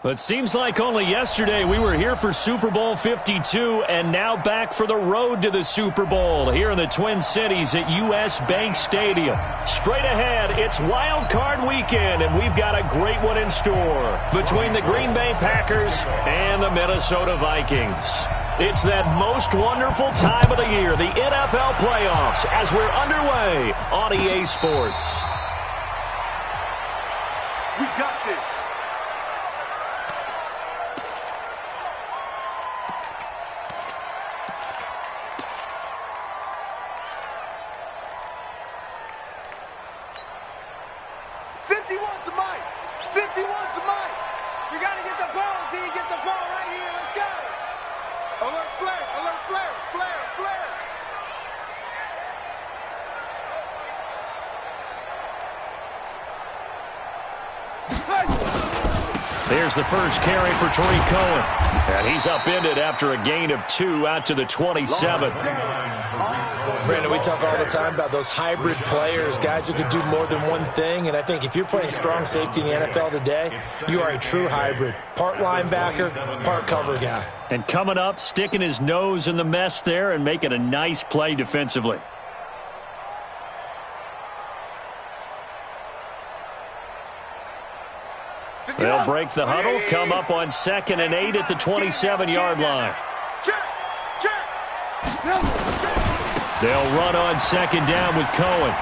It seems like only yesterday we were here for Super Bowl 52 and now back for the road to the Super Bowl here in the Twin Cities at U.S. Bank Stadium. Straight ahead, it's Wild Card Weekend, and we've got a great one in store between the Green Bay Packers and the Minnesota Vikings. It's that most wonderful time of the year, the NFL playoffs, as we're underway on EA Sports. We got this. There's the first carry for Tariq Cohen. And he's upended after a gain of 2 out to the 27. Brandon, we talk all the time about those hybrid players, guys who could do more than one thing. And I think if you're playing strong safety in the NFL today, you are a true hybrid. Part linebacker, part cover guy. And coming up, sticking his nose in the mess there and making a nice play defensively. They'll break the huddle, come up on 2nd and 8 at the 27-yard line. They'll run on 2nd down with Cohen.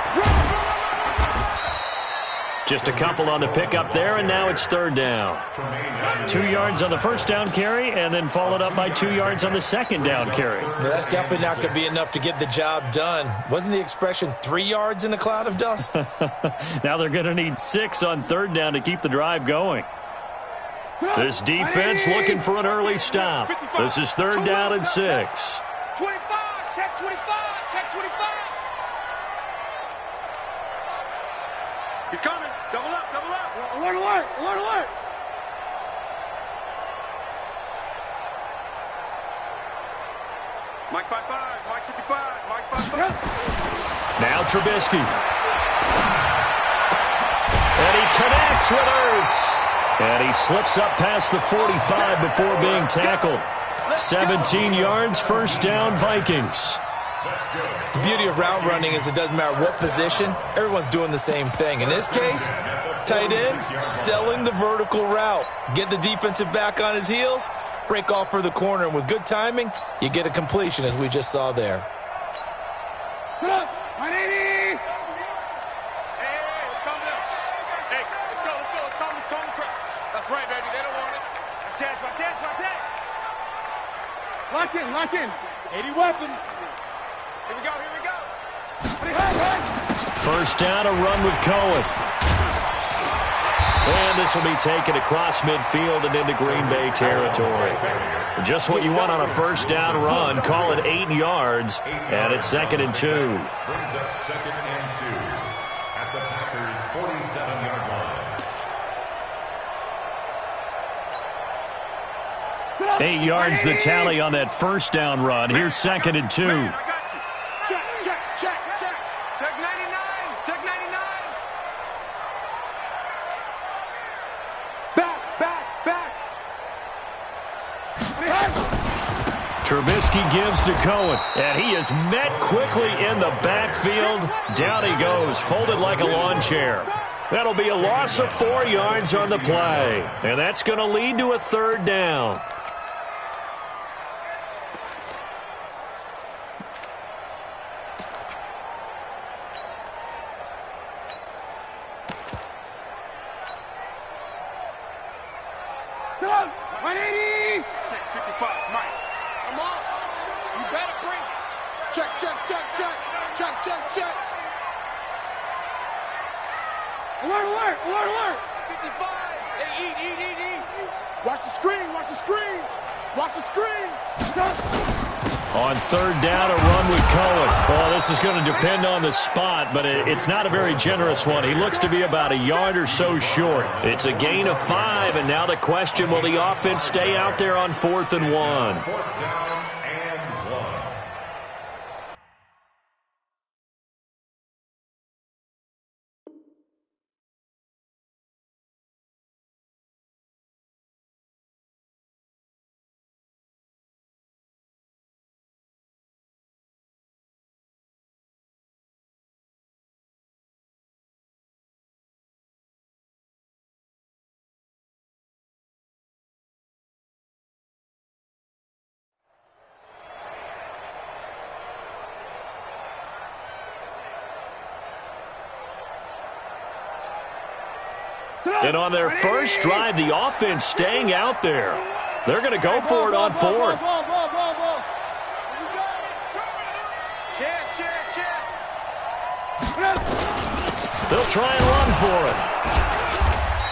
Just a couple on the pickup there, and now it's 3rd down. 2 yards on the first down carry, and then followed up by 2 yards on the 2nd down carry. Well, that's definitely not going to be enough to get the job done. Wasn't the expression 3 yards in a cloud of dust? Now they're going to need 6 on 3rd down to keep the drive going. This defense looking for an early stop. This is 3rd down and 6. 25, check 25, check 25. He's coming. Double up, double up. Alert, alert, alert, alert. Mike 5-5, Mike 55, Mike 5-5. Now Trubisky. And he connects with Ertz. And he slips up past the 45 before being tackled. 17 yards, 1st down, Vikings. The beauty of route running is it doesn't matter what position, everyone's doing the same thing. In this case, tight end, selling the vertical route. Get the defensive back on his heels, break off for the corner, and with good timing, you get a completion as we just saw there. Put up, 180. Hey, let's calm down. Hey, let's go, calm the crowd. That's right, baby, they don't want it. Watch out, watch out, watch out. Lock in. 80 weapon. Here we go, here we go. Hey. 1st down, a run with Cohen. And this will be taken across midfield and into Green Bay territory. Just what you want on a 1st down run. Call it 8 yards, and it's 2nd and 2. Brings up 2nd and 2 at the Packers' 47-yard line. 8 yards the tally on that 1st down run. Here's 2nd and 2. Man, I got you. Check 99, check 99. Back. Trubisky gives to Cohen, and he is met quickly in the backfield. Down he goes, folded like a lawn chair. That'll be a loss of 4 yards on the play, and that's going to lead to a 3rd down. Come, 180. Check 55, Mike. Come on. You better bring it. Check. Alert. 55. Hey, eat. Watch the screen. On 3rd down, a run with Cohen. Well, this is going to depend on the spot, but it's not a very generous one. He looks to be about a yard or so short. It's a gain of 5, and now the question, will the offense stay out there on 4th and 1? And on their first drive, the offense staying out there. They're going to go for it on fourth. They'll try and run for it.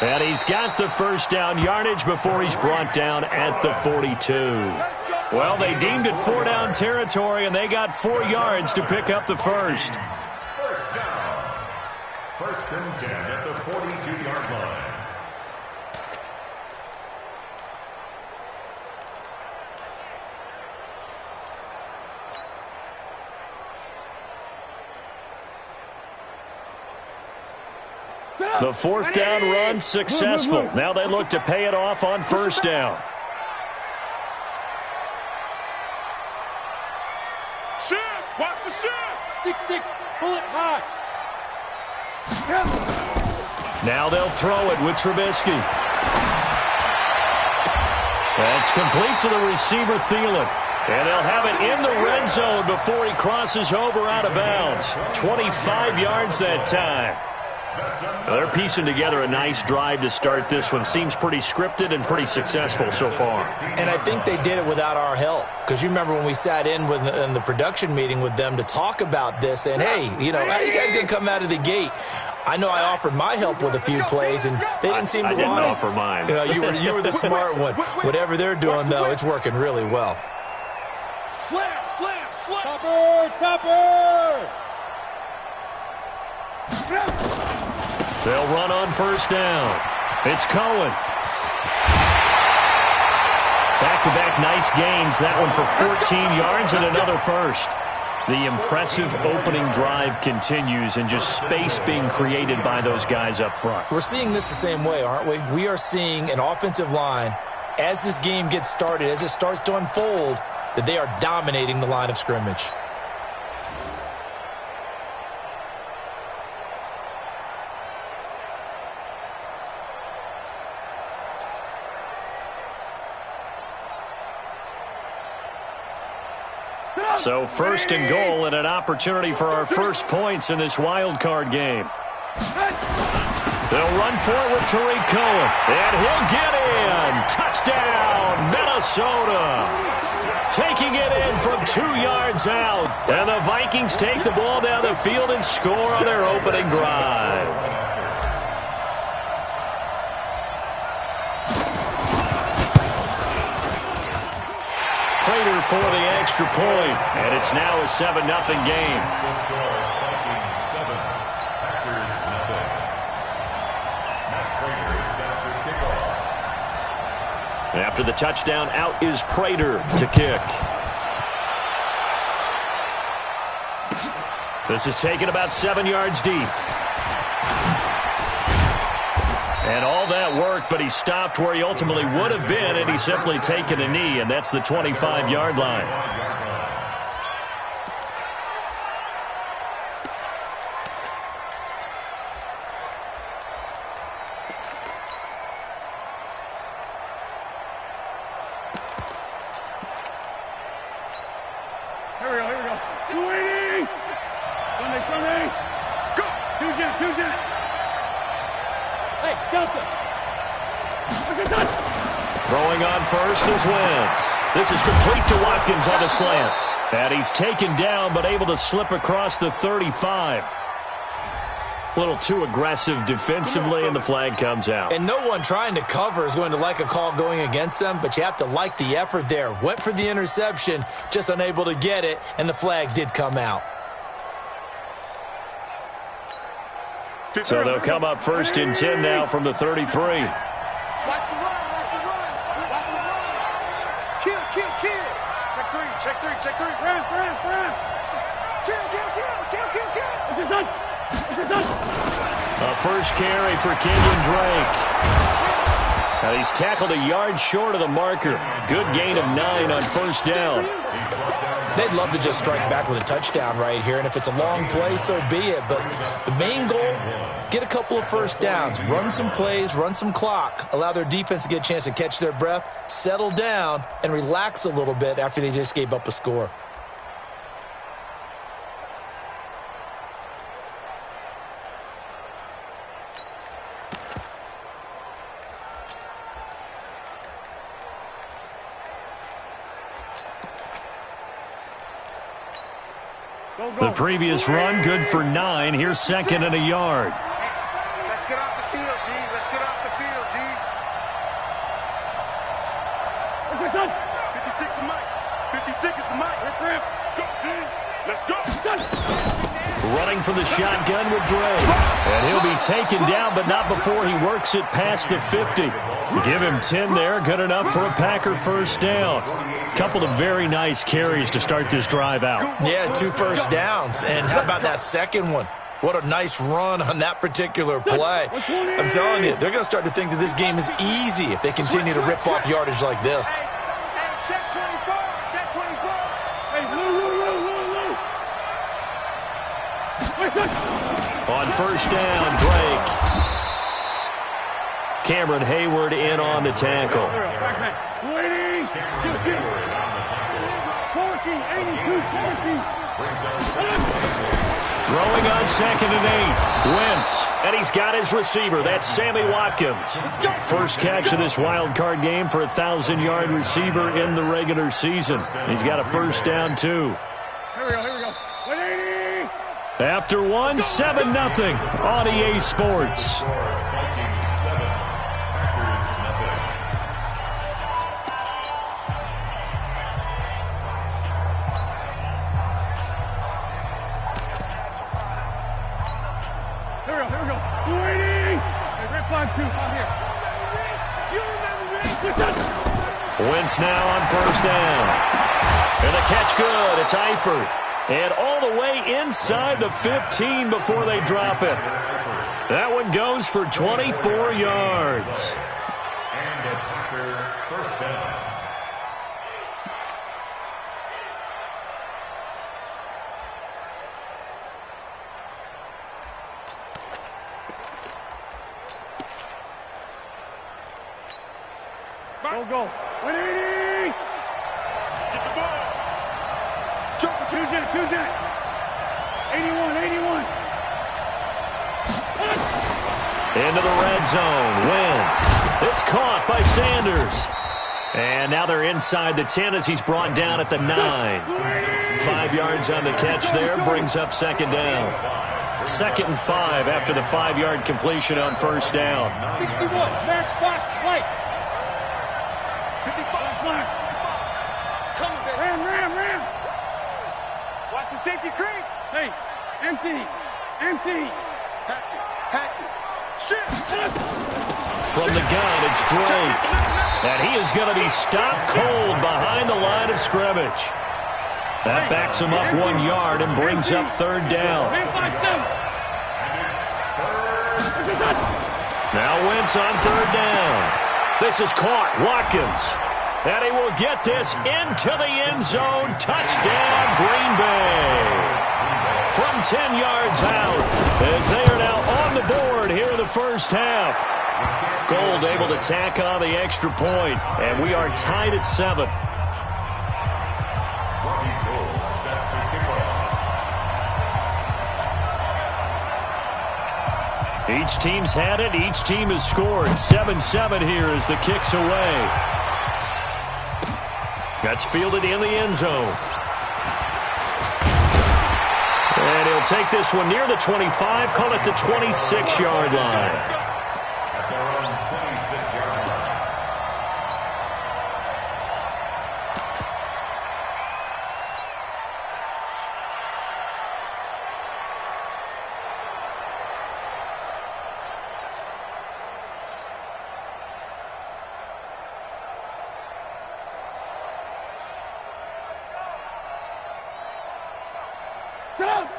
And he's got the first down yardage before he's brought down at the 42. Well, they deemed it 4-down territory, and they got 4 yards to pick up the first. First down. First and 10 at the 42-yard line. The 4th down run successful. Now they look to pay it off on first down. Shift! Watch the shift! 6-6, pull it high. Now they'll throw it with Trubisky. That's complete to the receiver, Thielen. And they'll have it in the red zone before he crosses over out of bounds. 25 yards that time. They're piecing together a nice drive to start this one. Seems pretty scripted and pretty successful so far. And I think they did it without our help. Because you remember when we sat in the production meeting with them to talk about this, and hey, you know, how you guys going to come out of the gate? I know I offered my help with a few plays, and they didn't seem to want it. I didn't offer mine. You know, you were the smart one. Whatever they're doing, though, it's working really well. Slam, slam, slam. Topper! They'll run on first down. It's Cohen. Back-to-back nice gains. That one for 14 yards and another first. The impressive opening drive continues, and just space being created by those guys up front. We're seeing this the same way, aren't we? We are seeing an offensive line, as this game gets started, as it starts to unfold, that they are dominating the line of scrimmage. So first and goal and an opportunity for our first points in this wild card game. They'll run for it with Tariq Cohen. And he'll get in. Touchdown, Minnesota. Taking it in from 2 yards out. And the Vikings take the ball down the field and score on their opening drive. Prater for the extra point, and it's now a 7-0 game. After the touchdown, out is Prater to kick. This is taken about 7 yards deep. And all that work, but he stopped where he ultimately would have been, and he's simply taken a knee, and that's the 25-yard line. Here we go. 280. Sunday. Go. Two jet. Hey, Delta. Throwing on first is Wentz. This is complete to Watkins on the slant. And he's taken down, but able to slip across the 35. A little too aggressive defensively, and the flag comes out. And no one trying to cover is going to like a call going against them, but you have to like the effort there. Went for the interception, just unable to get it, and the flag did come out. So they'll come up first and 10 now from the 33. Watch the run. Kill. Check three. Run. Kill. A first carry for Kenyon Drake. Now he's tackled a yard short of the marker. Good gain of 9 on first down. They'd love to just strike back with a touchdown right here, and if it's a long play, so be it. But the main goal, get a couple of first downs, run some plays, run some clock, allow their defense to get a chance to catch their breath, settle down, and relax a little bit after they just gave up a score. The previous run, good for 9. Here's second and a yard. Let's get off the field, D. Let's get off the field, D. 56 is Mike. 56 is the Mike. Go, D. Let's go. Running from the shotgun with Dre. And he'll be taken down, but not before he works it past the 50. Give him 10 there. Good enough for a Packer first down. Couple of very nice carries to start this drive out. Yeah, 2 first downs. And how about that second one? What a nice run on that particular play. I'm telling you, they're going to start to think that this game is easy if they continue to rip off yardage like this. Check 24. Check 24. Hey, Lou. On first down, Drake. Cameron Hayward in on the tackle. Waiting. 82, 14. Throwing on second and 8. Wentz. And he's got his receiver. That's Sammy Watkins. First catch of this wild card game for a 1,000-yard receiver in the regular season. He's got a first down, too. Here we go. 180. After one, 7-0 on EA Sports. Here we go. 280. Hey, red flag 2. Out here. Wentz now on first down. And the catch good. It's Eifert. And all the way inside the 15 before they drop it. That one goes for 24 yards. And a Packer first down. Go. 180. Get the ball. Two jet. 81. Into the red zone. Wentz. It's caught by Sanders. And now they're inside the 10 as he's brought down at the 9. 5 yards on the catch there. Brings up second down. 2nd and 5 after the 5-yard completion on first down. 61. Max box. White. 55. Coming, baby. Ram. Watch the safety creep. Hey, empty. Hatchet. Shit. From the gun, it's Drake. And he is going to be stopped cold behind the line of scrimmage. That backs him up 1 yard and brings up third down. Now Wentz on third down. This is caught. Watkins. And he will get this into the end zone. Touchdown, Green Bay. From 10 yards out, as they are now on the board here in the first half. Gold able to tack on the extra point, and we are tied at 7. Each team's had it. Each team has scored. 7-7 here as the kick's away. That's fielded in the end zone. And he'll take this one near the 25, call it the 26-yard line. At their own 26-yard line.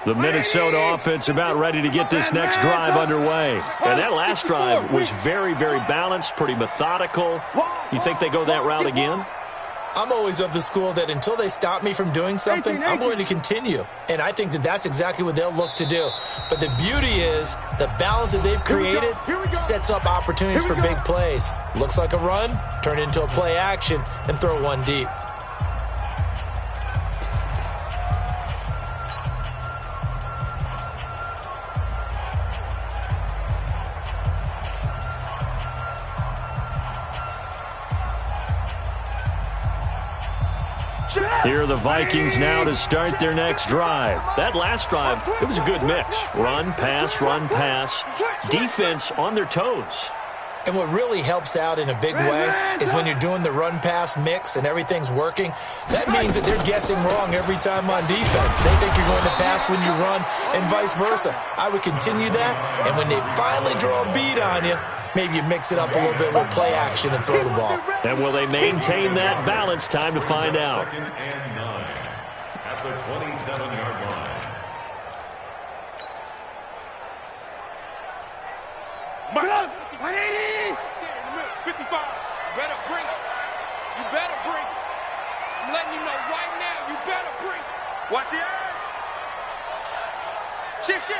The Minnesota offense about ready to get this next drive underway. And that last drive was very, very balanced, pretty methodical. You think they go that route again? I'm always of the school that until they stop me from doing something, I'm going to continue. And I think that that's exactly what they'll look to do. But the beauty is the balance that they've created sets up opportunities for big plays. Looks like a run, turn it into a play action, and throw one deep. Here are the Vikings now to start their next drive. That last drive, it was a good mix. Run, pass, defense on their toes. And what really helps out in a big way is when you're doing the run-pass mix and everything's working, that means that they're guessing wrong every time on defense. They think you're going to pass when you run and vice versa. I would continue that, and when they finally draw a beat on you, maybe you mix it up a little bit with play action and throw the ball. And will they maintain that balance? Time to find out. 2nd and 9 at the 27-yard line. Get up! 180! 55. You better bring it. You better bring it. I'm letting you know right now, you better bring it. Watch the eye. Shift.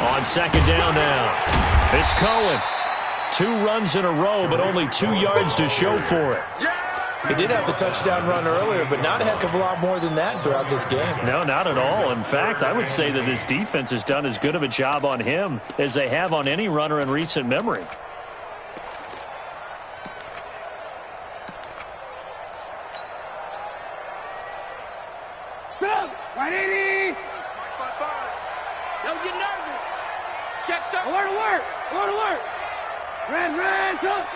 On 2nd down now. It's Cohen. 2 runs in a row, but only 2 yards to show for it. He did have the touchdown run earlier, but not a heck of a lot more than that throughout this game. No, not at all. In fact, I would say that this defense has done as good of a job on him as they have on any runner in recent memory. Get up! 180! Don't get nervous. Check third. Alert! Red, up!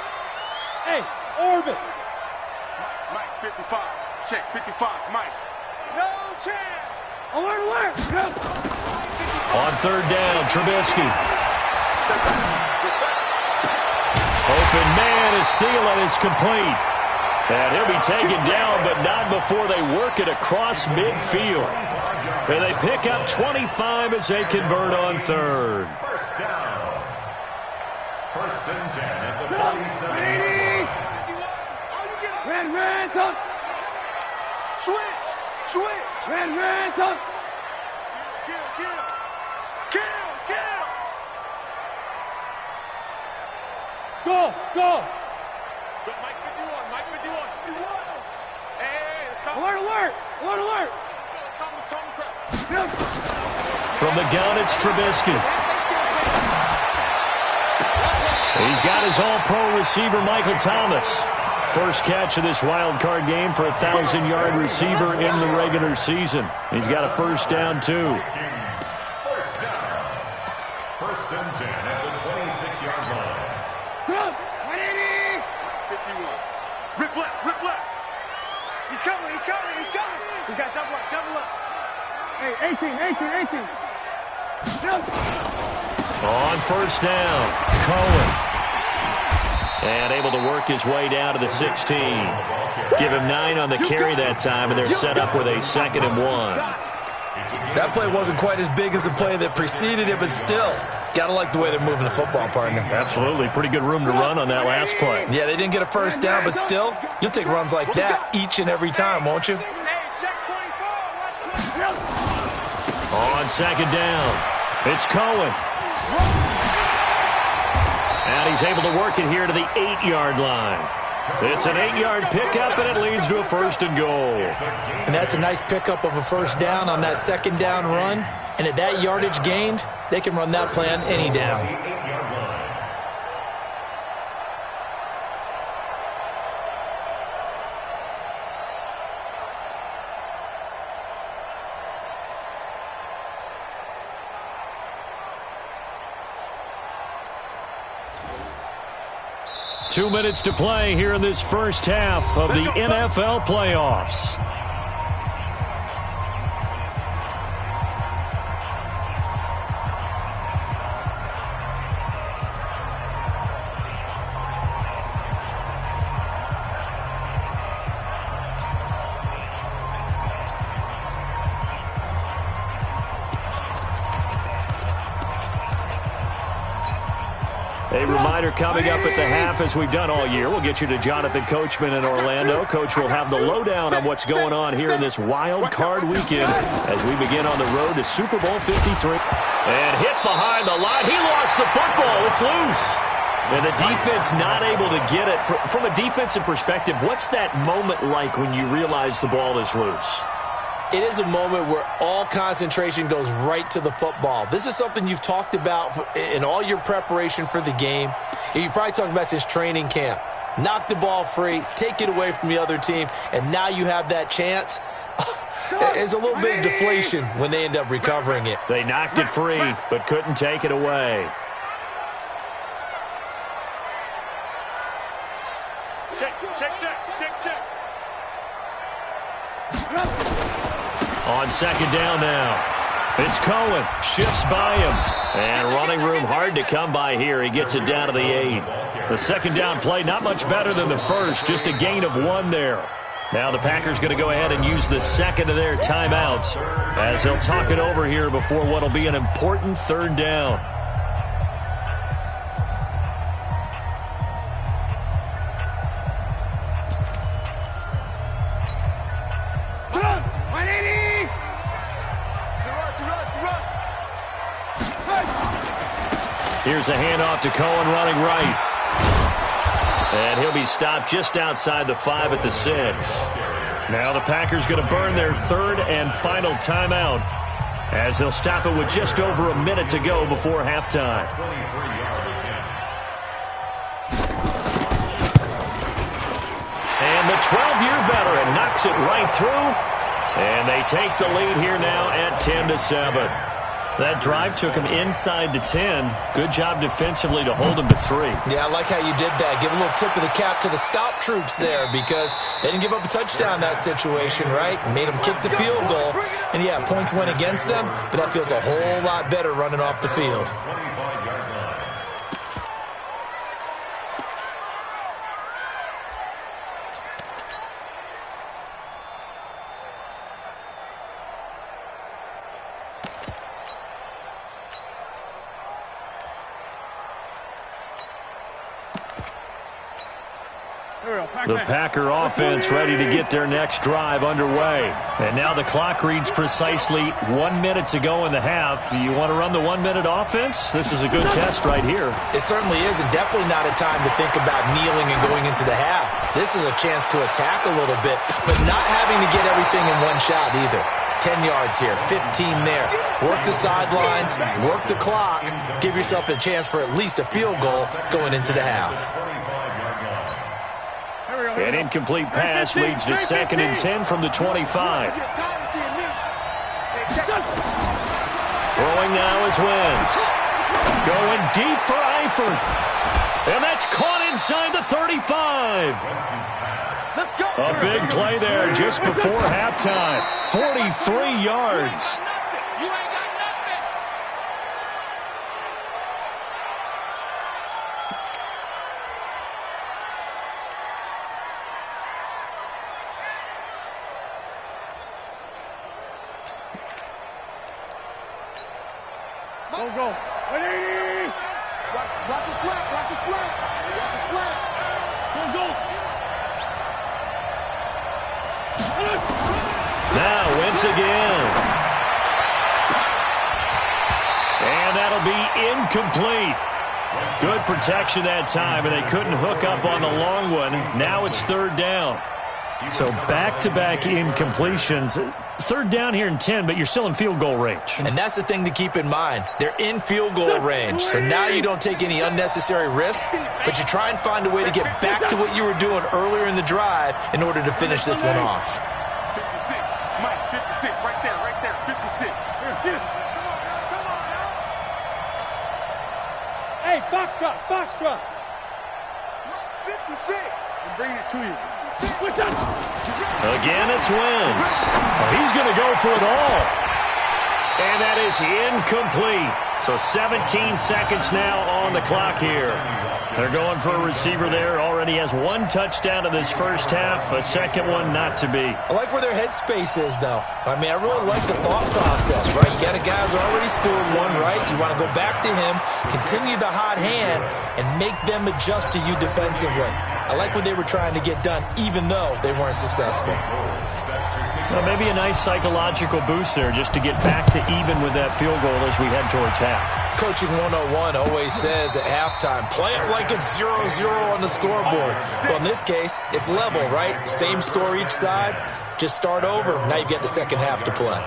Hey, orbit! Mike, 55. Check, 55. Mike. No chance. Alert! Go! On 3rd down, Trubisky. Open man is Thielen. It's complete. And he'll be taken down, but not before they work it across midfield. And they pick up 25 as they convert on 3rd. 1st down. 1st and 10 at the 47-yard line. Red, up! Switch. Red, up! Kill. Go! Mike 51. Hey, it's coming. Alert! It's coming. From the gun, it's Trubisky. He's got his all-pro receiver, Michael Thomas. First catch of this wild card game for a 1,000-yard receiver in the regular season. He's got a 1st down, too. 1st down. 1st and 10 at the 26-yard line. Go! 180! 51. Rip left. He's coming. He's got double up. Hey, 18! Go! On 1st down, Cohen. And able to work his way down to the 16. Give him 9 on the carry that time, and they're set up with a 2nd and 1. That play wasn't quite as big as the play that preceded it, but still, gotta like the way they're moving the football, partner. Absolutely. Pretty good room to run on that last play. Yeah, they didn't get a 1st down, but still, you'll take runs like that each and every time, won't you? On 2nd down, it's Cohen. And he's able to work it here to the 8-yard line. It's an 8-yard pickup, and it leads to a 1st and goal. And that's a nice pickup of a 1st down on that 2nd down run. And at that yardage gained, they can run that play on any down. 2 minutes to play here in this first half of the NFL playoffs. A reminder coming up at the half, as we've done all year. We'll get you to Jonathan Coachman in Orlando. Coach will have the lowdown on what's going on here in this wild card weekend as we begin on the road to Super Bowl 53. And hit behind the line. He lost the football. It's loose. And the defense not able to get it. From a defensive perspective, what's that moment like when you realize the ball is loose? it is a moment where all concentration goes right to the football. This is something you've talked about in all your preparation for the game. You probably talked about since training camp. Knock the ball free, take it away from the other team, and now you have that chance. There's a little bit of deflation when they end up recovering it. They knocked it free, but couldn't take it away. Check. On second down now. It's Cohen. Shifts by him. And running room hard to come by here. He gets it down to the 8. The second down play not much better than the first. Just a gain of 1 there. Now the Packers going to go ahead and use the second of their timeouts as they'll talk it over here before what will be an important third down. Here's a handoff to Cohen running right. And he'll be stopped just outside the 5 at the 6. Now the Packers going to burn their third and final timeout as they'll stop it with just over a minute to go before halftime. And the 12-year veteran knocks it right through. And they take the lead here now at 10-7. That drive took him inside the 10. Good job defensively to hold him to 3. Yeah, I like how you did that. Give a little tip of the cap to the stop troops there because they didn't give up a touchdown in that situation, right? Made them kick the field goal. And, yeah, points went against them, but that feels a whole lot better running off the field. The Packer offense ready to get their next drive underway. And now the clock reads precisely 1 minute to go in the half. You want to run the 1 minute offense? This is a good test right here. It certainly is, and definitely not a time to think about kneeling and going into the half. This is a chance to attack a little bit, but not having to get everything in one shot either. 10 yards here, 15 there. Work the sidelines, work the clock, give yourself a chance for at least a field goal going into the half. An incomplete pass leads to 2nd and 10 from the 25. Throwing now is Wentz. Going deep for Eifert. And that's caught inside the 35. A big play there just before halftime. 43 yards. Go. 180. Watch your slant. Watch your slant. Watch your slant. Go. Now Wentz again. And that'll be incomplete. Good protection that time, and they couldn't hook up on the long one. Now it's 3rd down. So back-to-back incompletions. 3rd down here in 10, but you're still in field goal range. And that's the thing to keep in mind. They're in field goal range. So now you don't take any unnecessary risks, but you try and find a way to get back to what you were doing earlier in the drive in order to finish this one off. 56. Mike, 56. Right there. 56. Hey, Foxtrot. 56. I'm bringing it to you. Again, it's Wentz. He's going to go for it all. And that is incomplete. So 17 seconds now on the clock here. They're going for a receiver there. Already has 1 touchdown in this first half. A second one not to be. I like where their headspace is, though. I mean, I really like the thought process, right? You got a guy who's already scored 1, right? You want to go back to him, continue the hot hand, and make them adjust to you defensively. I like what they were trying to get done, even though they weren't successful. Well, maybe a nice psychological boost there just to get back to even with that field goal as we head towards half. Coaching 101 always says at halftime, play it like it's 0-0 on the scoreboard. Well, in this case, it's level, right? Same score each side. Just start over. Now you get the second half to play.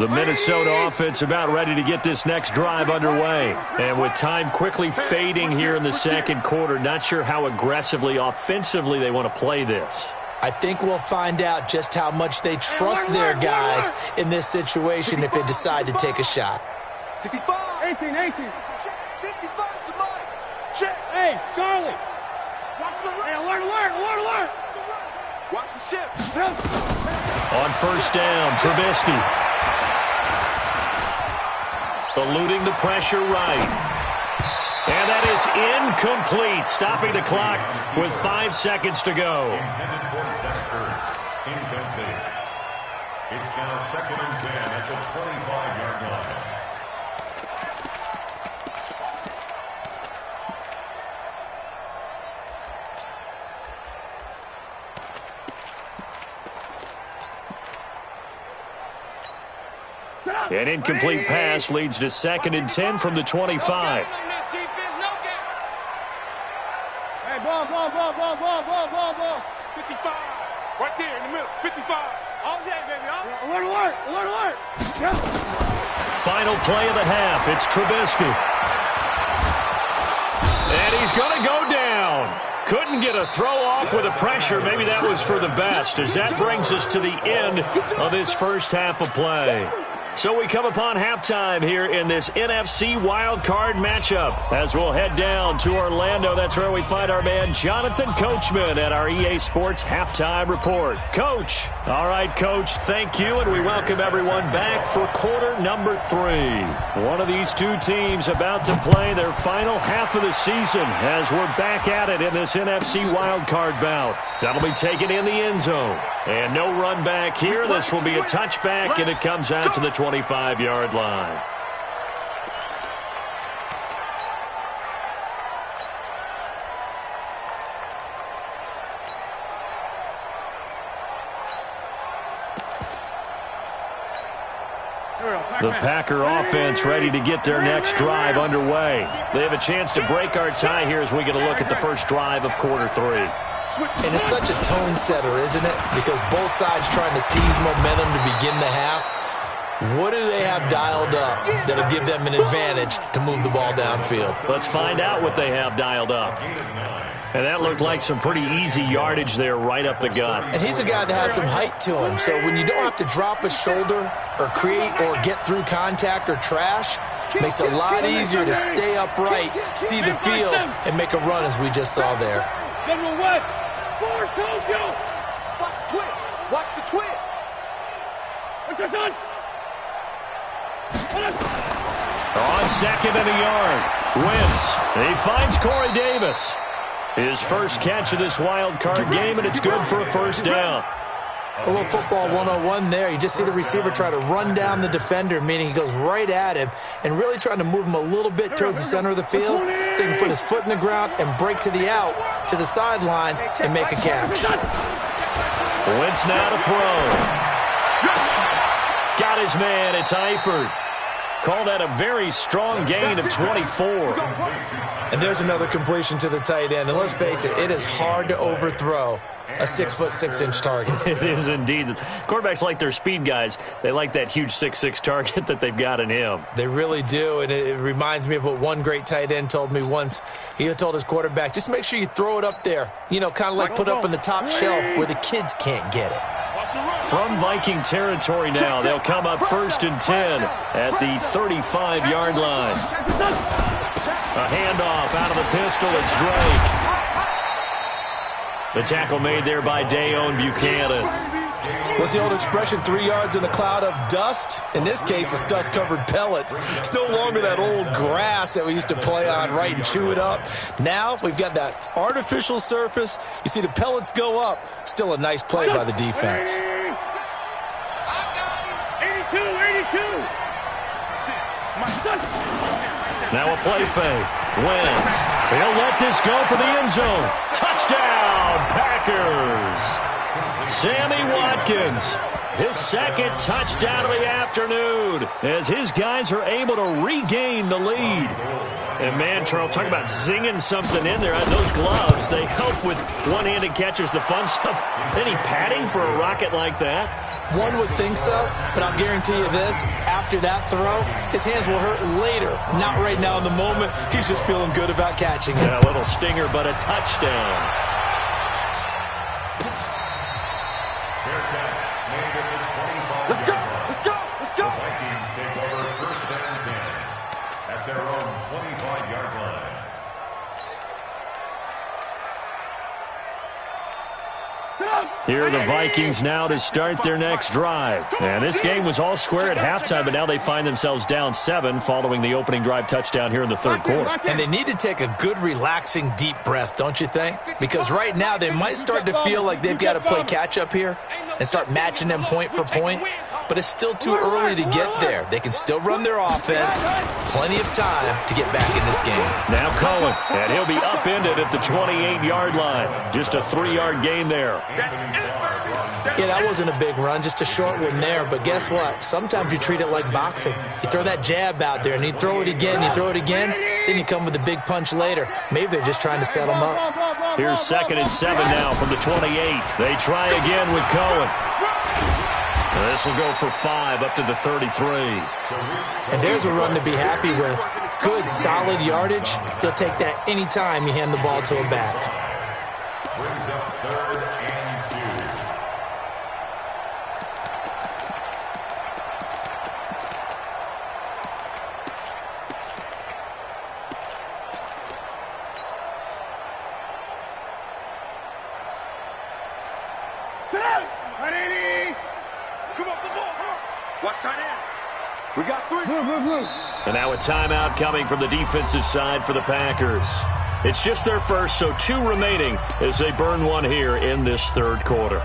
The Minnesota offense about ready to get this next drive underway. And with time quickly fading here in the second quarter, not sure how aggressively, offensively they want to play this. I think we'll find out just how much they trust their guys in this situation if they decide to take a shot. 65. 18. 55 to Mike. Check. Hey, Charlie. Watch the Hey, right. alert. Watch the shift. On first down, Trubisky. Eluding the pressure right. And that is incomplete. Stopping the clock with 5 seconds to go. Intended for Zesters. Incomplete. It's now 2nd and 10 at the 25-yard line. An incomplete pass leads to 2nd and 10 from the 25. Hey, ball. 55. Right there in the middle. 55. All day, baby. Alert. Yep. Final play of the half. It's Trubisky. And he's going to go down. Couldn't get a throw off with the pressure. Maybe that was for the best, as that brings us to the end of this first half of play. So we come upon halftime here in this NFC wildcard matchup as we'll head down to Orlando. That's where we find our man Jonathan Coachman at our EA Sports Halftime Report. Coach. All right, Coach, thank you, and we welcome everyone back for quarter number 3. One of these two teams about to play their final half of the season as we're back at it in this NFC wildcard bout. That'll be taken in the end zone. And no run back here. This will be a touchback, and it comes out to the 25-yard line. The Packer offense ready to get their next drive underway. They have a chance to break our tie here as we get a look at the first drive of quarter 3. And it's such a tone setter, isn't it? Because both sides trying to seize momentum to begin the half. What do they have dialed up that'll give them an advantage to move the ball downfield? Let's find out what they have dialed up. And that looked like some pretty easy yardage there right up the gut. And he's a guy that has some height to him. So when you don't have to drop a shoulder or create or get through contact or trash, makes it a lot easier to stay upright, see the field, and make a run as we just saw there. General West. Watch the twist. Watch the twist. What's your son? On 2nd and a yard, Wentz. He finds Corey Davis. His first catch of this wild card game, and it's good for a first down. A little football 101 there. You just see the receiver try to run down the defender, meaning he goes right at him and really trying to move him a little bit towards the center of the field so he can put his foot in the ground and break to the out, to the sideline, and make a catch. Wentz now to throw. Got his man. It's Eifert. Call that a very strong gain of 24. And there's another completion to the tight end. And let's face it, it is hard to overthrow a 6'6" target. It is indeed. Quarterbacks like their speed guys. They like that huge 6'6" target that they've got in him. They really do, and it reminds me of what one great tight end told me once. He told his quarterback, just make sure you throw it up there. You know, kind of like put up on the top shelf where the kids can't get it. From Viking territory now, they'll come up 1st and 10 at the 35-yard line. A handoff out of the pistol. It's Drake. The tackle made there by Dayon Buchanan. What's the old expression, 3 yards in a cloud of dust? In this case, it's dust-covered pellets. It's no longer that old grass that we used to play on, right, and chew it up. Now we've got that artificial surface. You see the pellets go up. Still a nice play by the defense. 82. Now a play fake. Wentz. He'll let this go for the end zone. Touchdown, Packers. Sammy Watkins, his 2nd touchdown of the afternoon as his guys are able to regain the lead. And man, Charles, talk about zinging something in there. Those gloves, they help with one-handed catches, the fun stuff. Any padding for a rocket like that? One would think so, but I'll guarantee you this. After that throw, his hands will hurt later. Not right now in the moment. He's just feeling good about catching it. Yeah, a little stinger, but a touchdown. Let's go! Let's go! Let's go! The Vikings take over first and 10 at their own 25-yard line. Here are the Vikings now to start their next drive. And this game was all square at halftime, but now they find themselves down 7 following the opening drive touchdown here in the third quarter. And they need to take a good, relaxing, deep breath, don't you think? Because right now they might start to feel like they've got to play catch-up here and start matching them point for point. But it's still too early to get there. They can still run their offense. Plenty of time to get back in this game. Now Cohen, and he'll be upended at the 28-yard line. Just a 3-yard gain there. Yeah, that wasn't a big run, just a short one there. But guess what? Sometimes you treat it like boxing. You throw that jab out there, and you throw it again, you throw it again, then you come with a big punch later. Maybe they're just trying to set them up. Here's 2nd and 7 now from the 28. They try again with Cohen. This will go for 5 up to the 33. And there's a run to be happy with. Good, solid yardage. You'll take that any time you hand the ball to a back. Brings up 3rd and 2. Come off the ball, huh? Watch tight end. We got 3. And now a timeout coming from the defensive side for the Packers. It's just their first, so 2 remaining as they burn one here in this third quarter.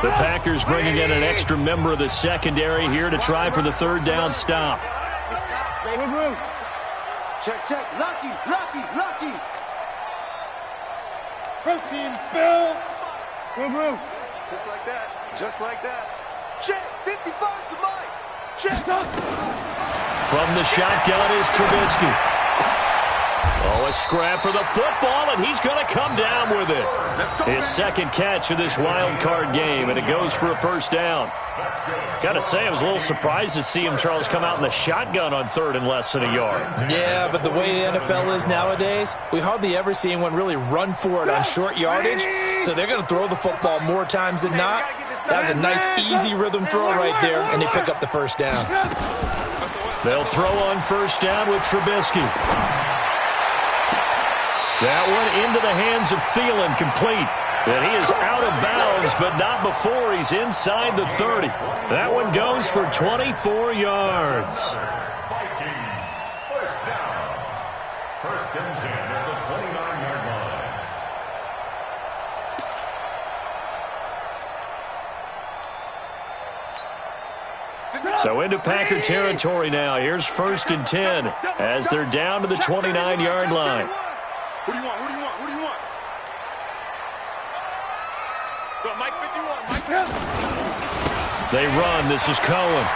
The Packers bringing in an extra member of the secondary here to try for the 3rd down stop. Check, check. Lucky, lucky, lucky. Protein spill. Move. Just like that. Just like that. Check. 55 to Mike. Check. From the shotgun is Trubisky. Oh, a scrap for the football, and he's going to come down with it. His 2nd catch of this wild card game, and it goes for a 1st down. Got to say, I was a little surprised to see him, Charles, come out in the shotgun on 3rd and less than a yard. Yeah, but the way the NFL is nowadays, we hardly ever see anyone really run for it on short yardage, so they're going to throw the football more times than not. That was a nice, easy rhythm throw right there, and they pick up the 1st down. They'll throw on 1st down with Trubisky. That one into the hands of Thielen, complete. And he is out of bounds, but not before he's inside the 30. That one goes for 24 yards. Vikings, 1st down. 1st and 10 at the 29-yard line. So into Packer territory now. Here's 1st and 10 as they're down to the 29-yard line. Who do you want? Who do you want? Who do you want? Go, Mike 51. Mike. They run. This is Cohen.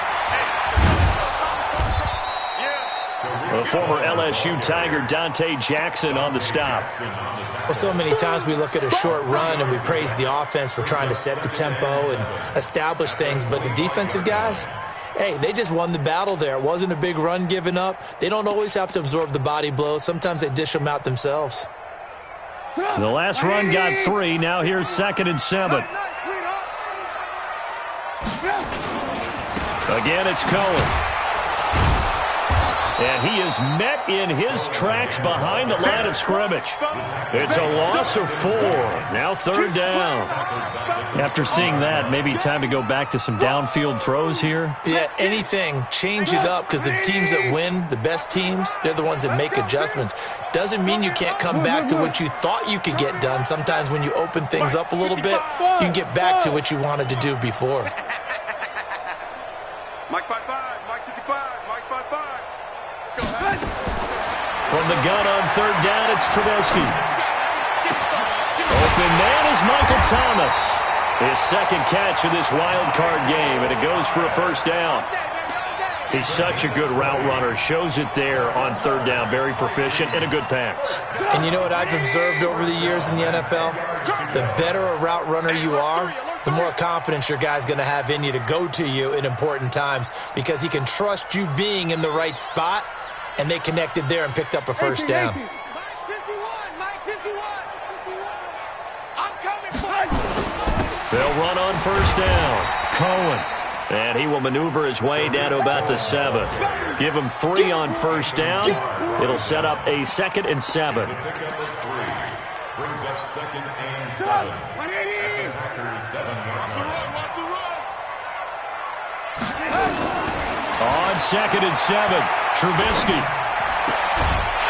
The former LSU Tiger Dante Jackson on the stop. Well, so many times we look at a short run and we praise the offense for trying to set the tempo and establish things, but the defensive guys, hey, they just won the battle there. It wasn't a big run given up. They don't always have to absorb the body blows. Sometimes they dish them out themselves. The last run got 3. Now here's 2nd and 7. Again, it's Cohen. And he is met in his tracks behind the line of scrimmage. It's a loss of 4. Now 3rd down. After seeing that, maybe time to go back to some downfield throws here. Yeah, anything. Change it up, because the teams that win, the best teams, they're the ones that make adjustments. Doesn't mean you can't come back to what you thought you could get done. Sometimes when you open things up a little bit, you can get back to what you wanted to do before. Mike 55, Mike 55, Mike 55. Let's go. From the gun on 3rd down, it's Trubisky. Open man is Michael Thomas. His second catch of this wild card game, and it goes for a first down. He's such a good route runner. Shows it there on third down. Very proficient and a good pass. And you know what I've observed over the years in the NFL? The better a route runner you are, the more confidence your guy's going to have in you to go to you in important times because he can trust you being in the right spot, and they connected there and picked up a first down. They'll run on first down. Cohen. And he will maneuver his way down to about the 7. Give him 3 on first down. It'll set up a 2nd and 7. Brings up 2nd and 7. On 2nd and 7, Trubisky.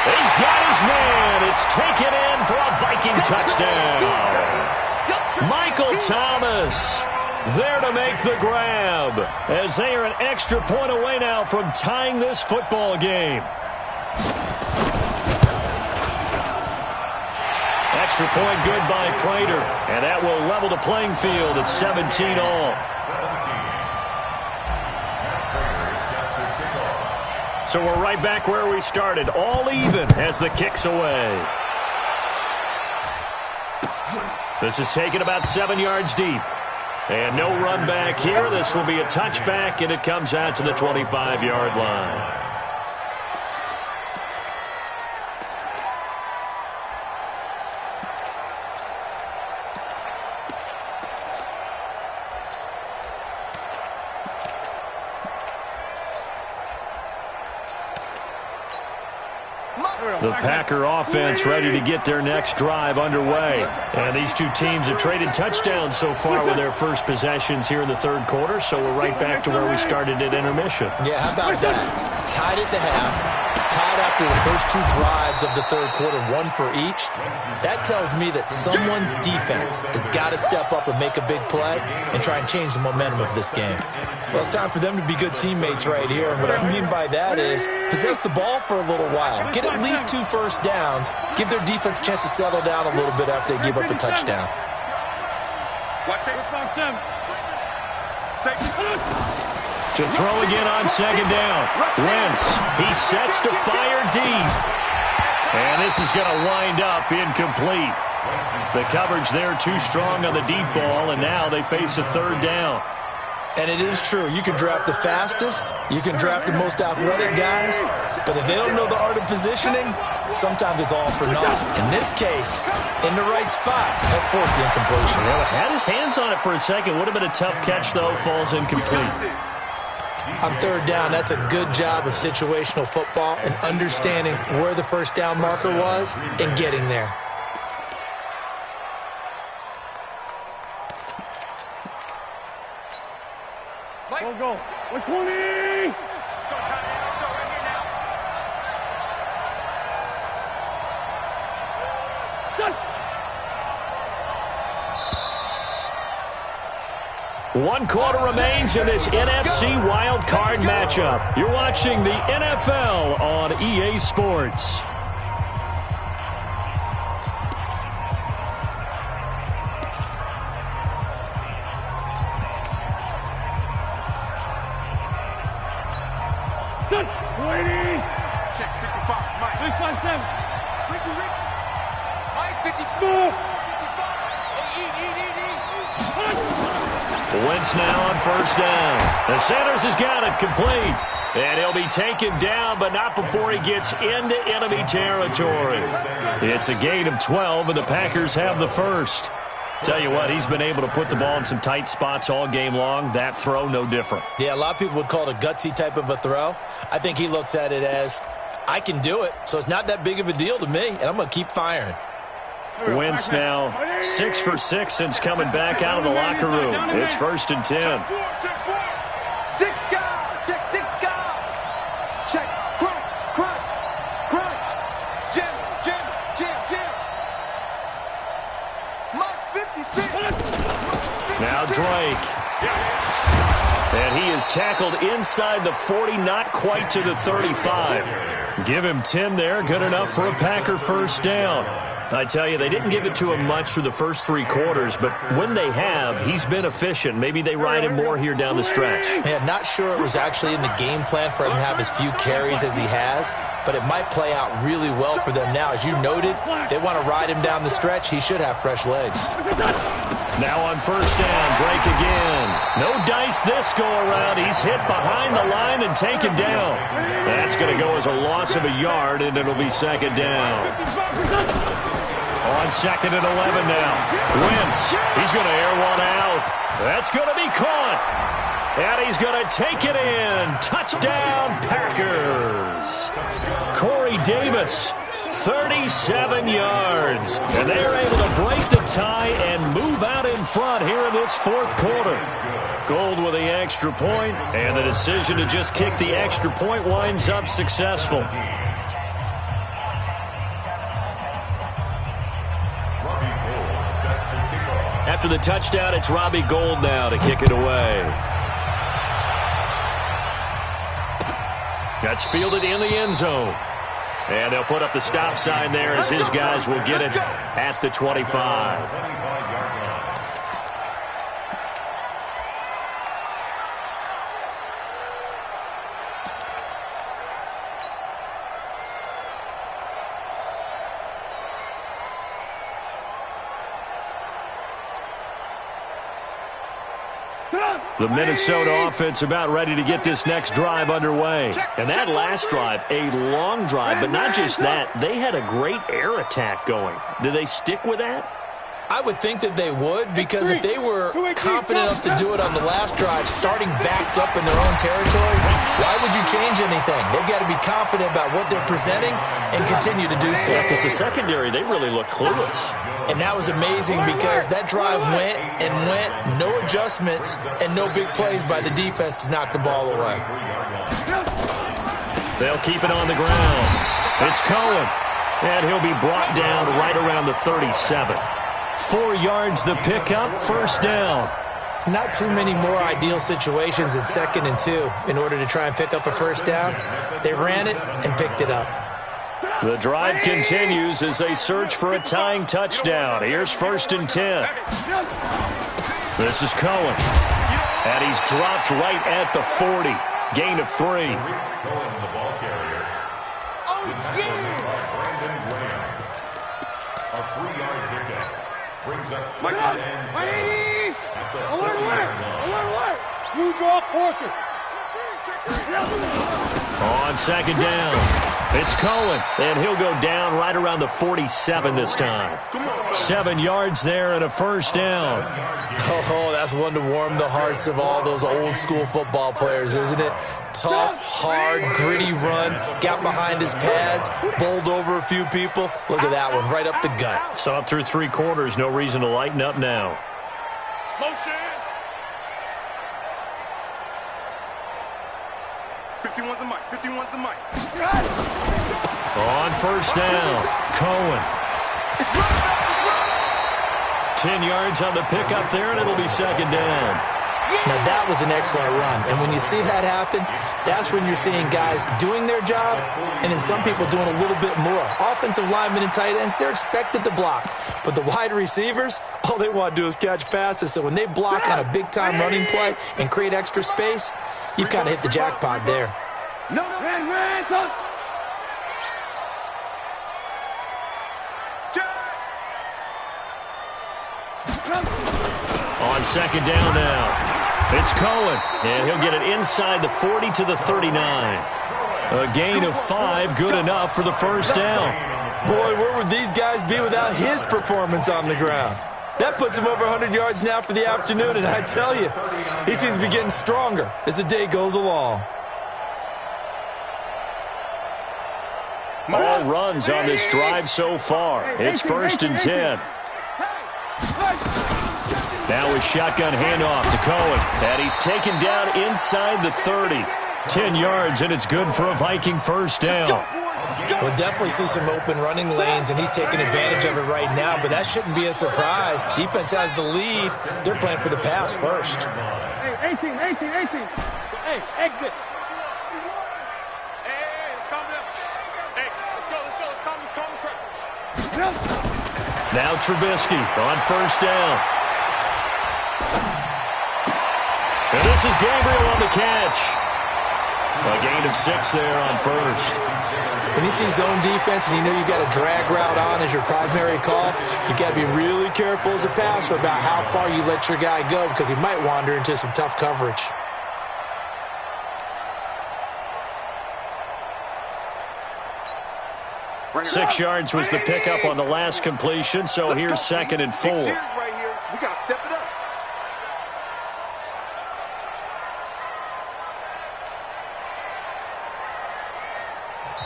He's got his man. It's taken in for a Viking touchdown. Michael Thomas there to make the grab as they are an extra point away now from tying this football game. Extra point good by Prater, and that will level the playing field at 17 all. So we're right back where we started, all even as the kick's away. This is taken about 7 yards deep. And no run back here. This will be a touchback, and it comes out to the 25-yard line. The Packer offense ready to get their next drive underway. And these two teams have traded touchdowns so far with their first possessions here in the third quarter, so we're right back to where we started at intermission. Yeah, how about that? Tied at the half, tied after the first 2 drives of the third quarter, 1 for each. That tells me that someone's defense has got to step up and make a big play and try and change the momentum of this game. Well, it's time for them to be good teammates right here. And what I mean by that is possess the ball for a little while. Get at least 2 first downs. Give their defense a chance to settle down a little bit after they give up a touchdown. To throw again on second down. Wentz, he sets to fire deep. And this is going to wind up incomplete. The coverage there too strong on the deep ball, and now they face a third down. And it is true. You can draft the fastest. You can draft the most athletic guys. But if they don't know the art of positioning, sometimes it's all for naught. In this case, in the right spot, help force the incompletion. Well, had his hands on it for a second. Would have been a tough catch, though. Falls incomplete. On third down, that's a good job of situational football and understanding where the first down marker was and getting there. Go. 120! One quarter remains in this NFC wild card matchup. You're watching the NFL on EA Sports. Waiting! Check 55, Mike. 657. Ricky. Mike, 54. 55. Wentz now on first down. The Sanders has got it complete. And he'll be taken down, but not before he gets into enemy territory. It's a gain of 12, and the Packers have the first. Tell you what, he's been able to put the ball in some tight spots all game long. That throw, no different. Yeah, a lot of people would call it a gutsy type of a throw. I think he looks at it as, I can do it, so it's not that big of a deal to me, and I'm going to keep firing. Wentz now 6 for 6 since coming back out of the locker room. It's 1st and 10. Six guard. Check 6 guard. Check. Crunch. Jim. Mike 56. Now Drake. And he is tackled inside the 40, not quite to the 35. Give him 10 there, good enough for a Packer first down. I tell you, they didn't give it to him much through the first 3 quarters, but when they have, he's been efficient. Maybe they ride him more here down the stretch. Yeah, not sure it was actually in the game plan for him to have as few carries as he has, but it might play out really well for them now. As you noted, if they want to ride him down the stretch, he should have fresh legs. Now on first down, Drake again. No dice this go-around. He's hit behind the line and taken down. That's going to go as a loss of a yard, and it'll be second down. On second and 11 now. Wentz, he's going to air one out. That's going to be caught. And he's going to take it in. Touchdown, Packers. Corey Davis, 37 yards. And they are able to break the tie and move out in front here in this fourth quarter. Gold with the extra point, and the decision to just kick the extra point winds up successful. After the touchdown, it's Robbie Gould now to kick it away. That's fielded in the end zone. And they'll put up the stop sign there as his guys will get it at the 25. The Minnesota offense about ready to get this next drive underway. And that last drive, a long drive, but not just that. They had a great air attack going. Do they stick with that? I would think that they would, because if they were confident enough to do it on the last drive, starting backed up in their own territory, why would you change anything? They've got to be confident about what they're presenting and continue to do so. Yeah, because the secondary, they really look clueless. And that was amazing because that drive went and went, no adjustments and no big plays by the defense to knock the ball away. They'll keep it on the ground. It's Cohen, and he'll be brought down right around the 37. 4 yards the pickup, first down. Not too many more ideal situations in 2nd and 2 in order to try and pick up a first down. They ran it and picked it up. The drive continues as they search for a tying touchdown. Here's 1st and 10. This is Cohen. And he's dropped right at the 40. Gain of 3. On second down, it's Cohen, and he'll go down right around the 47 this time. 7 yards there and a first down. Oh, that's one to warm the hearts of all those old school football players, isn't it? Tough, hard, gritty run, got behind his pads, bowled over a few people. Look at that one, right up the gut. Saw it through 3 quarters, no reason to lighten up now. Motion. 51's the mic. 51's the mic. On first down, Cohen. 10 yards on the pickup there, and it'll be second down. Now, that was an excellent run. And when you see that happen, that's when you're seeing guys doing their job and then some people doing a little bit more. Offensive linemen and tight ends, they're expected to block. But the wide receivers, all they want to do is catch passes. So when they block on a big-time running play and create extra space, you've kind of hit the jackpot there. On second down now. It's Cohen, and he'll get it inside the 40 to the 39. A gain of 5, good enough for the first down. Boy, where would these guys be without his performance on the ground? That puts him over 100 yards now for the afternoon, and I tell you, he seems to be getting stronger as the day goes along. All runs on this drive so far. It's 1st and 10. Now a shotgun handoff to Cohen. And he's taken down inside the 30. 10 yards, and it's good for a Viking first down. We'll definitely see some open running lanes, and he's taking advantage of it right now, but that shouldn't be a surprise. Defense has the lead. They're playing for the pass first. 18. Hey, exit. Hey, let's calm down. Hey, let's go. Let's calm the crowd. Now Trubisky on first down. And this is Gabriel on the catch. A gain of 6 there on first. When you see zone defense and you know you got a drag route on as your primary call, you got to be really careful as a passer about how far you let your guy go because he might wander into some tough coverage. Six yards was the pickup on the last completion, so here's 2nd and 4. Right here. We got to step it up.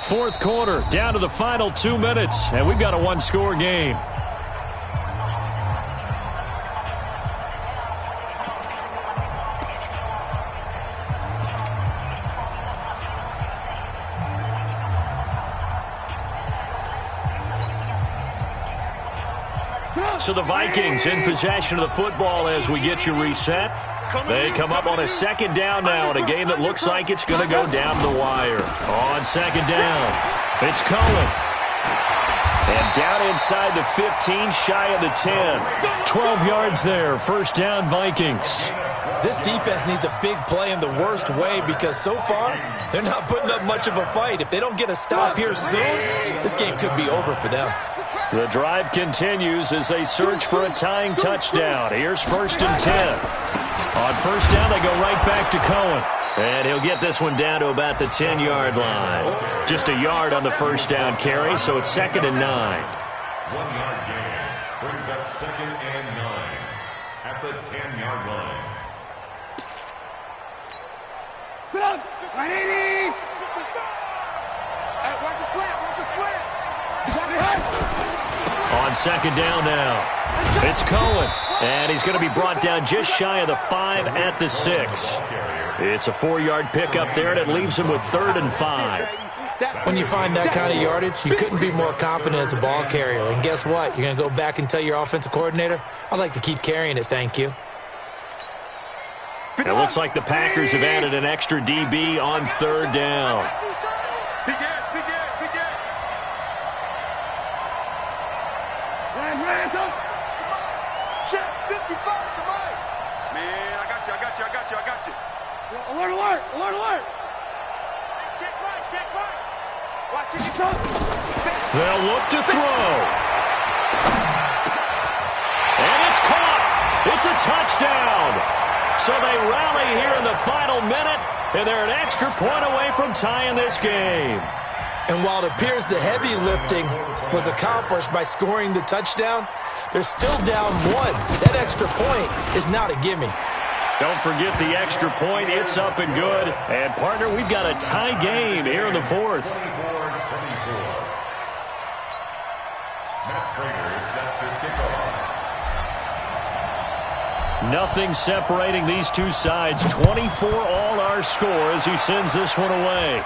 Fourth quarter, down to the final 2 minutes, and we've got a one-score game. So the Vikings in possession of the football as we get you reset. They come up on a 2nd down now in a game that looks like it's going to go down the wire. On 2nd down, it's Cohen. And down inside the 15, shy of the 10. 12 yards there, first down Vikings. This defense needs a big play in the worst way because so far, they're not putting up much of a fight. If they don't get a stop here soon, this game could be over for them. The drive continues as they search for a tying touchdown. Here's 1st and 10. On first down, they go right back to Cohen. And he'll get this one down to about the 10-yard line. Just a yard on the first down carry, so it's 2nd and 9. 1-yard gain brings up 2nd and 9 at the 10-yard line. Sit up. 180. Hey, watch the slant. On 2nd down now, it's Cohen. And he's going to be brought down just shy of the 5 at the 6. It's a 4-yard pickup there, and it leaves him with 3rd and 5. When you find that kind of yardage, you couldn't be more confident as a ball carrier. And guess what? You're going to go back and tell your offensive coordinator, I'd like to keep carrying it, thank you. It looks like the Packers have added an extra DB on 3rd down. Check 55, come on. Man, I got you. Alert. Check right. Watch it. They'll look to throw. And it's caught. It's a touchdown. So they rally here in the final minute, and they're an extra point away from tying this game. And while it appears the heavy lifting was accomplished by scoring the touchdown, they're still down 1. That extra point is not a gimme. Don't forget the extra point. It's up and good. And, partner, we've got a tie game here in the 4th. 24-24. Matt Prater is set to kick off. Nothing separating these two sides. 24 all our score as he sends this one away.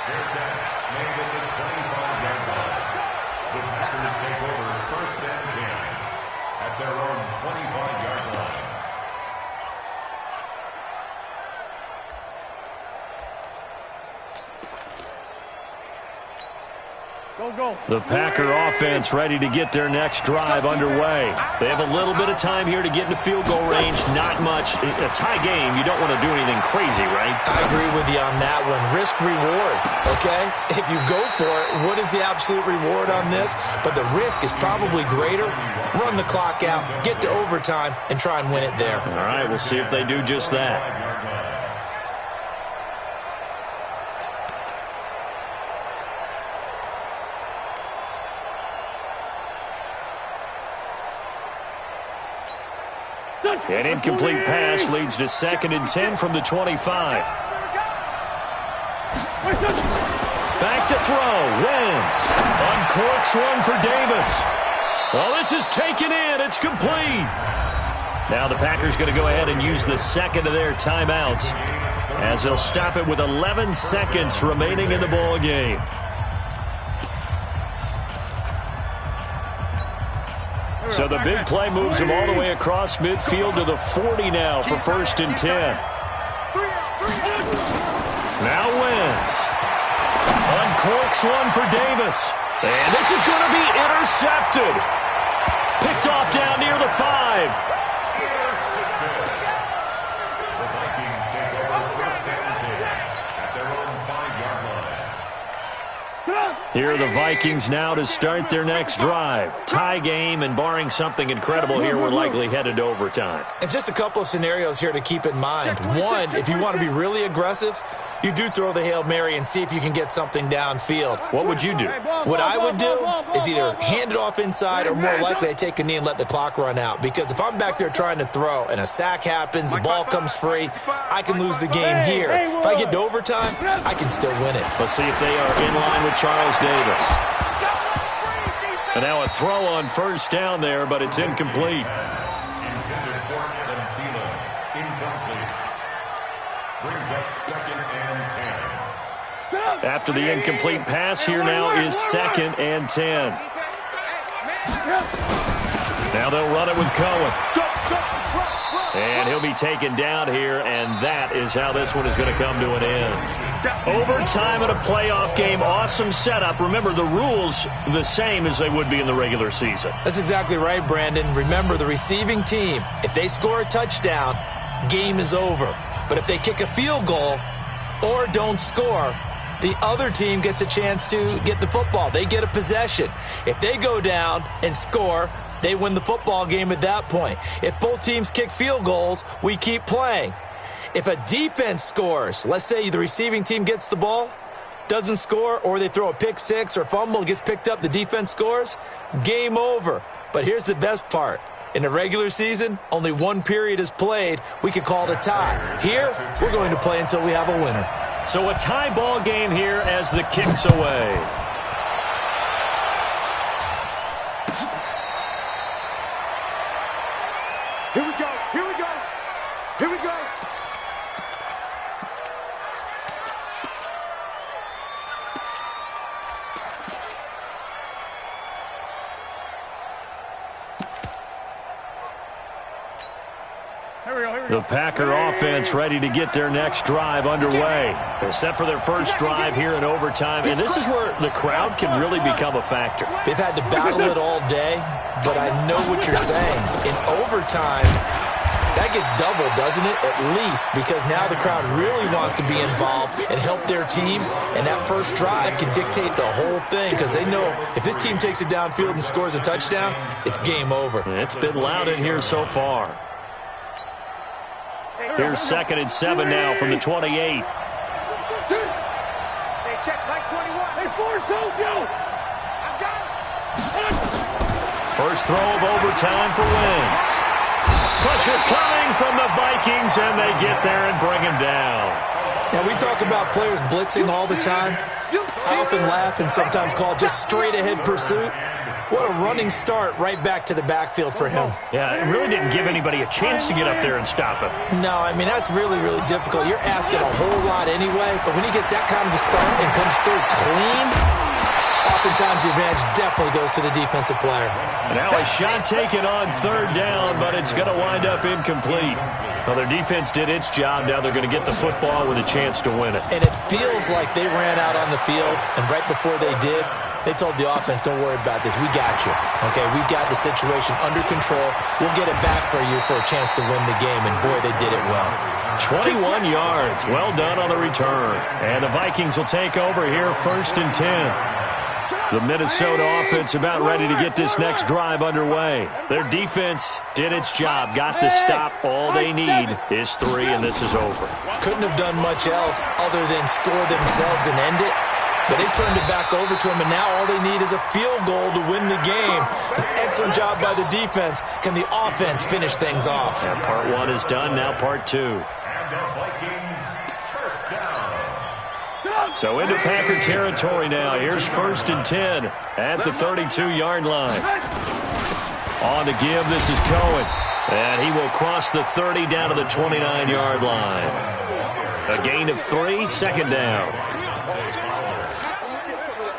Their catch made at the 25-yard line. The Packers take over 1st and 10 at their own 25-yard line. Go. The Packer offense ready to get their next drive underway. They have a little bit of time here to get into field goal range. Not much. A tie game, you don't want to do anything crazy, right? I agree with you on that one. Risk reward, okay? If you go for it, what is the absolute reward on this? But the risk is probably greater. Run the clock out, get to overtime, and try and win it there. All right, we'll see if they do just that. An incomplete pass leads to 2nd and 10 from the 25. Back to throw. Wentz uncorks one for Davis. Well, this is taken in. It's complete. Now the Packers going to go ahead and use the 2nd of their timeouts as they'll stop it with 11 seconds remaining in the ball game. So the big play moves him all the way across midfield to the 40 now for 1st and 10. Now Wentz. Uncorks one for Davis. And this is going to be intercepted. Picked off down near the 5. The Vikings take over 1st and 10 at their own 5-yard line. Here are the Vikings now to start their next drive. Tie game, and barring something incredible here, we're likely headed to overtime. And just a couple of scenarios here to keep in mind. One, if you want to be really aggressive, you do throw the Hail Mary and see if you can get something downfield. What would you do? What I would do is either hand it off inside or more likely I take a knee and let the clock run out. Because if I'm back there trying to throw and a sack happens, the ball comes free, I can lose the game here. If I get to overtime, I can still win it. Let's see if they are in line with Charles Davis. And now a throw on 1st down there, but it's incomplete. Intended for Adam Thielen. Incomplete. Brings up 2nd and 10. After the incomplete pass, here now is 2nd and 10. Now they'll run it with Cohen. And he'll be taken down here, and that is how this one is going to come to an end. Overtime in a playoff game, awesome setup. Remember, the rules the same as they would be in the regular season. That's exactly right, Brandon. Remember, the receiving team, if they score a touchdown, game is over. But if they kick a field goal or don't score, the other team gets a chance to get the football. They get a possession. If they go down and score, they win the football game at that point. If both teams kick field goals, we keep playing. If a defense scores, let's say the receiving team gets the ball, doesn't score, or they throw a pick six or fumble, gets picked up, the defense scores, game over. But here's the best part. In the regular season, only one period is played. We could call it a tie. Here, we're going to play until we have a winner. So a tie ball game here as the kick's away. Here we go. Here we go. Here we go. The Packer offense ready to get their next drive underway. They're set for their first drive here in overtime, and this is where the crowd can really become a factor. They've had to battle it all day, but I know what you're saying. In overtime, that gets doubled, doesn't it? At least, because now the crowd really wants to be involved and help their team, and that first drive can dictate the whole thing because they know if this team takes it downfield and scores a touchdown, it's game over. It's been loud in here so far. Here's 2nd and 7 now from the 28. Hey, check, Mike 21. Hey, Ford, told you. I got it. First throw of overtime for Wentz. Pressure coming from the Vikings, and they get there and bring him down. Now, we talk about players blitzing all the time. I often laugh and sometimes call it just straight-ahead pursuit. What a running start right back to the backfield for him. Yeah, it really didn't give anybody a chance to get up there and stop him. No, I mean, that's really, really difficult. You're asking a whole lot anyway, but when he gets that kind of a start and comes through clean, oftentimes the advantage definitely goes to the defensive player. Now a shot taken on 3rd down, but it's going to wind up incomplete. Well, their defense did its job. Now they're going to get the football with a chance to win it. And it feels like they ran out on the field, and right before they did, they told the offense, don't worry about this. We got you. Okay, we've got the situation under control. We'll get it back for you for a chance to win the game, and boy, they did it well. 21 yards. Well done on the return. And the Vikings will take over here 1st and 10. The Minnesota offense about ready to get this next drive underway. Their defense did its job, got the stop. All they need is 3, and this is over. Couldn't have done much else other than score themselves and end it. But they turned it back over to him, and now all they need is a field goal to win the game. An excellent job by the defense. Can the offense finish things off? And part 1 is done, now part 2. And the Vikings first down. So into Packer territory now. Here's 1st and 10 at the 32-yard line. On to give, this is Cohen. And he will cross the 30 down to the 29-yard line. A gain of 3, 2nd down.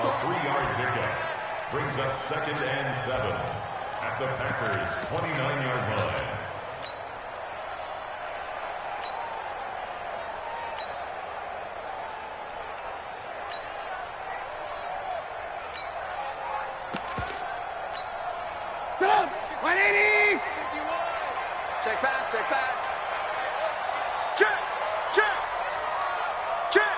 A 3-yard pickup brings up 2nd and 7. at the Packers' 29-yard line. Stop! 180! Check pass, check pass. Check! Check! Check!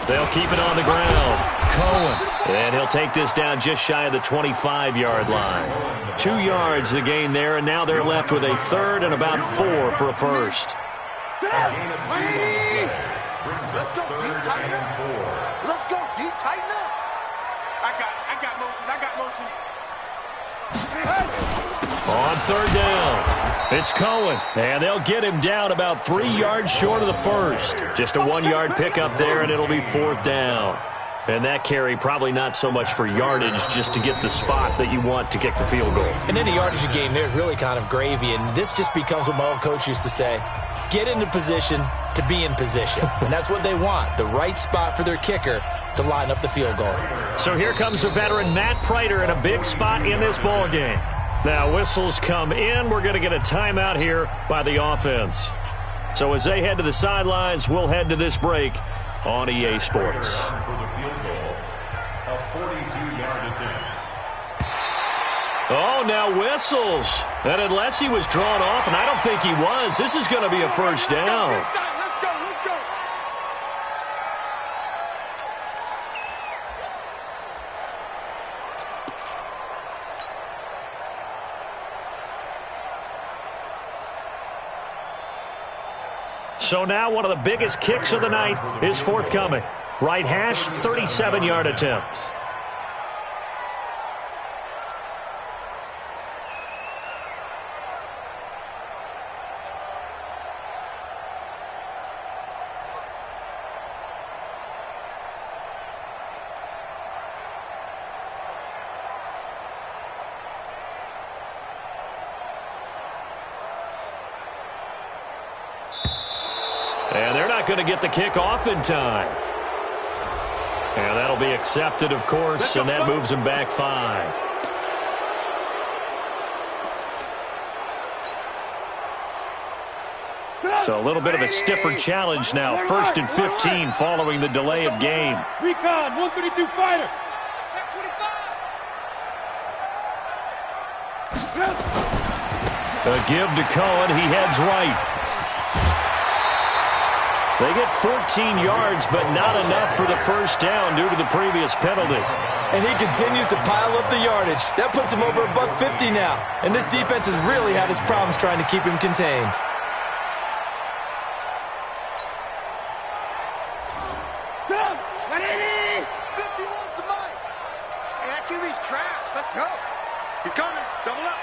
They'll keep it on the ground. Cohen. And he'll take this down just shy of the 25-yard line. 2 yards the gain there, and now they're left with a third and about 4 for a first. Let's go deep, tighten up. Let's go deep, tighten up. I got motion. On third down, it's Cohen, and they'll get him down about 3 yards short of the first. Just a 1-yard pickup there, and it'll be fourth down. And that carry probably not so much for yardage, just to get the spot that you want to kick the field goal. And any yardage game there is really kind of gravy, and this just becomes what my old coach used to say: get into position to be in position. And that's what they want, the right spot for their kicker to line up the field goal. So here comes the veteran Matt Prater in a big spot in this ball game. Now whistles come in. We're going to get a timeout here by the offense. So as they head to the sidelines, we'll head to this break on EA Sports. For the field goal, a 42-yard attempt. Oh, now whistles. And unless he was drawn off, and I don't think he was, this is going to be a first down. Let's go. So now one of the biggest kicks of the night is forthcoming. Right hash, 37-yard attempt. And they're not going to get the kick off in time. And that'll be accepted, of course, and that moves them back 5. So a little bit of a stiffer challenge now. 1st and 15 following the delay of game. Recon, 132 fighter. Check 25. A give to Cohen. He heads right. They get 14 yards, but not enough for the first down due to the previous penalty. And he continues to pile up the yardage. That puts him over $150 now. And this defense has really had its problems trying to keep him contained. Stop! 180! 51's the mic. Hey, that QB's traps. Let's go. He's coming. Double up.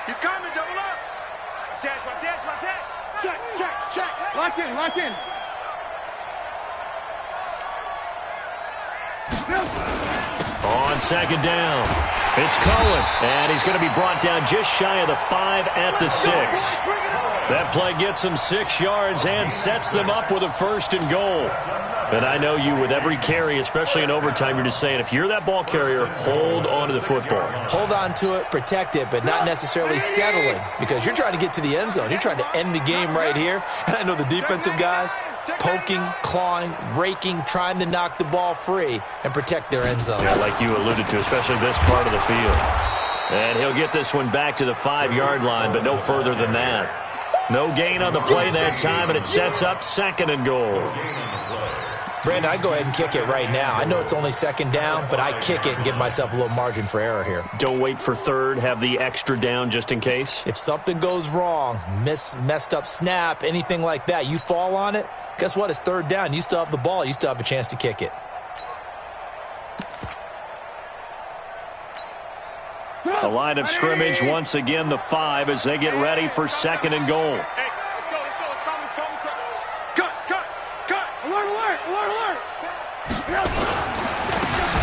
He's coming. Double up. Watch that. Check. Lock in. On second down, it's Cohen, and he's going to be brought down just shy of the 5 at the 6. That play gets them 6 yards and sets them up with a 1st and goal. And I know you, with every carry, especially in overtime, you're just saying, if you're that ball carrier, hold on to the football. Hold on to it, protect it, but not necessarily settling, because you're trying to get to the end zone. You're trying to end the game right here. And I know the defensive guys poking, clawing, raking, trying to knock the ball free and protect their end zone. Yeah, like you alluded to, especially this part of the field. And he'll get this one back to the 5-yard line, but no further than that. No gain on the play that time, and it sets up 2nd and goal. Brandon, I go ahead and kick it right now. I know it's only 2nd down, but I kick it and give myself a little margin for error here. Don't wait for 3rd. Have the extra down just in case. If something goes wrong, messed up snap, anything like that, you fall on it, guess what? It's 3rd down. You still have the ball. You still have a chance to kick it. The line of scrimmage, once again, the 5 as they get ready for 2nd and goal. Hey, let's go. Cut. Alert.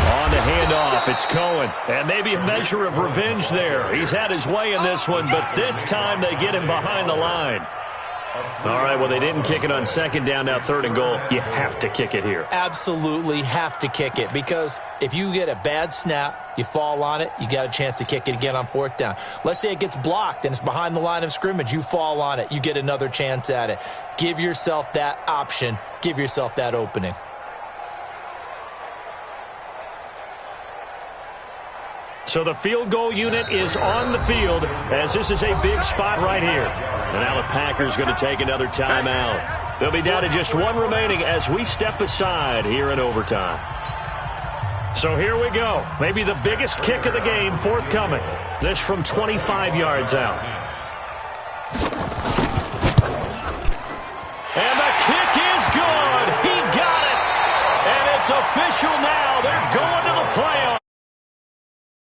On the handoff, it's Cohen. And maybe a measure of revenge there. He's had his way in this one, but this time they get him behind the line. All right, well, they didn't kick it on second down, now third and goal. You have to kick it here. Absolutely have to kick it, because if you get a bad snap, you fall on it, you got a chance to kick it again on fourth down. Let's say it gets blocked and it's behind the line of scrimmage. You fall on it, you get another chance at it. Give yourself that option. Give yourself that opening. So the field goal unit is on the field, as this is a big spot right here. And now the Packers going to take another timeout. They'll be down to just one remaining as we step aside here in overtime. So here we go. Maybe the biggest kick of the game forthcoming. This from 25 yards out. And the kick is good. He got it. And it's official now. They're going